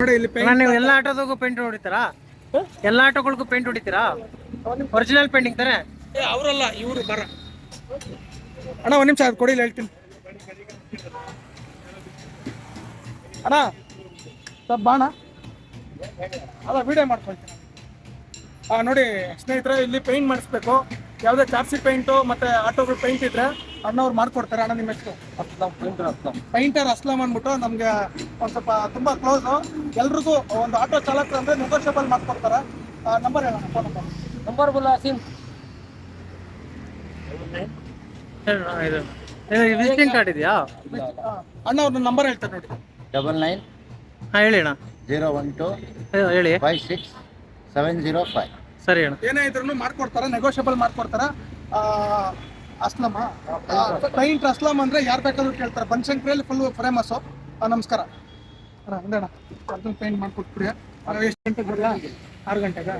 ನೋಡಿ ಇಲ್ಲಿ ಅಣ್ಣ ನೀವು ಎಲ್ಲ ಆಟೋದಾಗೂ ಪೇಂಟ್ ಹೊಡಿತೀರಾ? ಎಲ್ಲ ಆಟೋಗಳಿಗೂ ಪೇಂಟ್ ಹೊಡಿತೀರಾ? ಒರಿಜಿನಲ್ ಪೇಂಟಿಂಗ್ ತಾನೆ? ಅವರಲ್ಲ, ಇವರು ಬರ ಅಣ್ಣ. ಒಂದು ನಿಮಿಷ ಅದು ಕೊಡಿ, ಹೇಳ್ತೀನಿ ಅಣ್ಣ. ಸ್ವಲ್ಪ ಬಾಣ ಅಲ್ಲ, ವಿಡಿಯೋ ಮಾಡ್ಕೊಳ್ತೀನಿ. ನೋಡಿ ಸ್ನೇಹಿತರೆ, ಇಲ್ಲಿ ಪೇಂಟ್ ಮಾಡಿಸ್ಬೇಕು. ಯಾವುದೇ ಚಾಪ್ಸಿ ಪೇಂಟು ಮತ್ತು ಆಟೋಗಳು ಪೇಂಟ್ ಇದ್ರೆ ಅಣ್ಣವ್ರು ಮಾಡ್ಕೊಡ್ತಾರೆ. ಅಣ್ಣ ನಿಮ್ಮ ಹೆಸರು? ಪೇಂಟರ್ ಅಸ್ಲಾಂ ಅಂದ್ಬಿಟ್ಟು ನಮಗೆ ಒಂದು ಸ್ವಲ್ಪ ತುಂಬ ಕ್ಲೋಸು. ಎಲ್ರಿಗೂ ಒಂದು ಆಟೋ ಚಾಲಕರು ಅಂದರೆ ನೆಗೋಷಿಯಬಲ್ ಮಾಡ್ಕೊಡ್ತಾರೆ. ನಂಬರ್ ಹೇಳೋಣ, phone number Bola sim. Visiting card ಇದೆಯಾ ಅಣ್ಣ? ಅವ್ರ ನಂಬರ್ ಹೇಳ್ತಾರೆ ನೋಡಿ. 99 ಹಾಂ ಹೇಳಿ ಅಣ್ಣ. 012 ಹೇಳಿ 56 705. ಸರಿ ಅಣ್ಣ. ಏನೇ ಇದ್ರೂ ಮಾಡ್ಕೊಡ್ತಾರೆ, ನೆಗೋಷಿಯಬಲ್ ಮಾಡ್ಕೊಡ್ತಾರೆ. ಅಸ್ಲಾಮ ಪೈಂಟ್ ಅಸ್ಲಾಂ ಅಂದರೆ ಯಾರು ಬೇಕಾದ್ರೂ ಕೇಳ್ತಾರೆ. ಬನಶಂಕರಿಯಲ್ಲಿ ಫುಲ್ ಫೇಮಸ್ಸು. ನಮಸ್ಕಾರ ಅಣ್ಣ. ಒಂದೇಣ್ಣ ಅದನ್ನು ಪೇಂಟ್ ಮಾಡಿಕೊಟ್ಬಿಡಿ. ಎಷ್ಟು ಗಂಟೆಗೆ ಬರಲ್ಲ? 6 ಗಂಟೆಗೆ.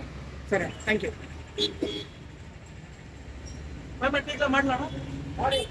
ಸರಿ, ಥ್ಯಾಂಕ್ ಯು. ಪೇಮೆಂಟ್ ಈಗ ಮಾಡಲಣ್ಣ? ಮಾಡಿ.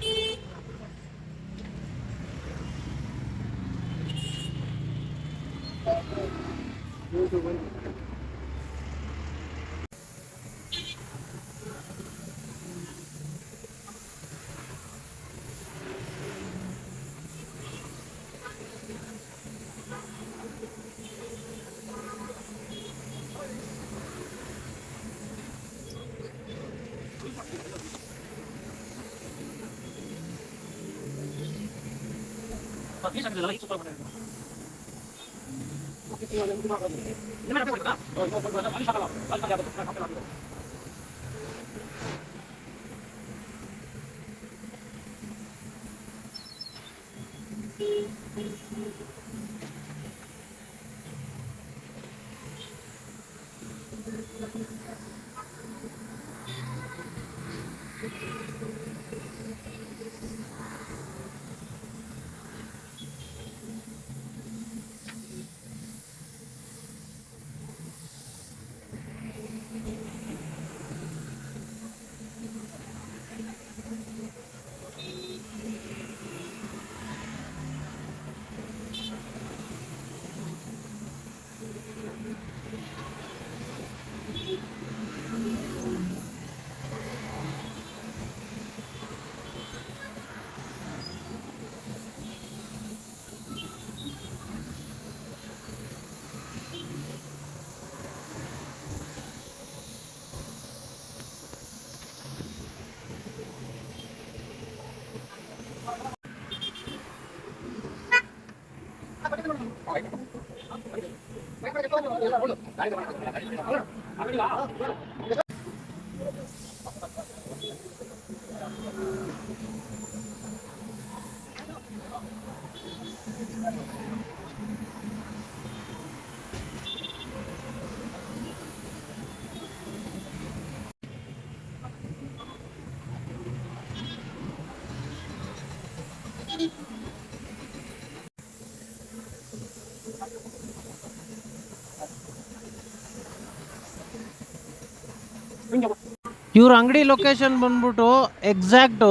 ಇವ್ರ ಅಂಗಡಿ ಲೊಕೇಶನ್ ಬಂದ್ಬಿಟ್ಟು ಎಕ್ಸಾಕ್ಟು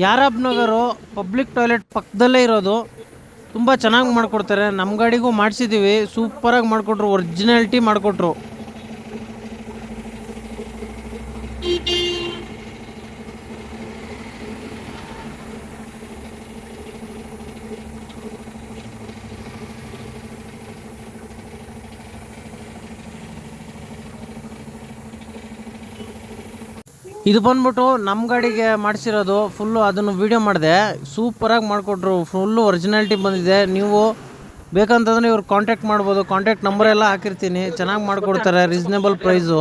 ಯಾರಬ್ ನಗರು ಪಬ್ಲಿಕ್ ಟಾಯ್ಲೆಟ್ ಪಕ್ಕದಲ್ಲೇ ಇರೋದು. ತುಂಬ ಚೆನ್ನಾಗಿ ಮಾಡಿಕೊಡ್ತಾರೆ. ನಮ್ಮ ಗಾಡಿಗೂ ಮಾಡಿಸಿದ್ದೀವಿ, ಸೂಪರಾಗಿ ಮಾಡಿಕೊಟ್ರು, ಒರಿಜಿನಾಲಿಟಿ ಮಾಡಿಕೊಟ್ರು. ಇದು ಬಂದ್ಬಿಟ್ಟು ನಮ್ಮ ಗಾಡಿಗೆ ಮಾಡಿಸಿರೋದು. ಫುಲ್ಲು ಅದನ್ನು ವೀಡಿಯೋ ಮಾಡಿದೆ, ಸೂಪರಾಗಿ ಮಾಡಿಕೊಟ್ರು. ಫುಲ್ಲು ಒರಿಜಿನಾಲಿಟಿ ಬಂದಿದೆ. ನೀವು ಬೇಕಂತಂದರೆ ಇವ್ರು ಕಾಂಟ್ಯಾಕ್ಟ್ ಮಾಡ್ಬೋದು. ಕಾಂಟ್ಯಾಕ್ಟ್ ನಂಬರ್ ಎಲ್ಲ ಹಾಕಿರ್ತೀನಿ. ಚೆನ್ನಾಗಿ ಮಾಡಿಕೊಡ್ತಾರೆ, ರೀಸನೇಬಲ್ ಪ್ರೈಸು.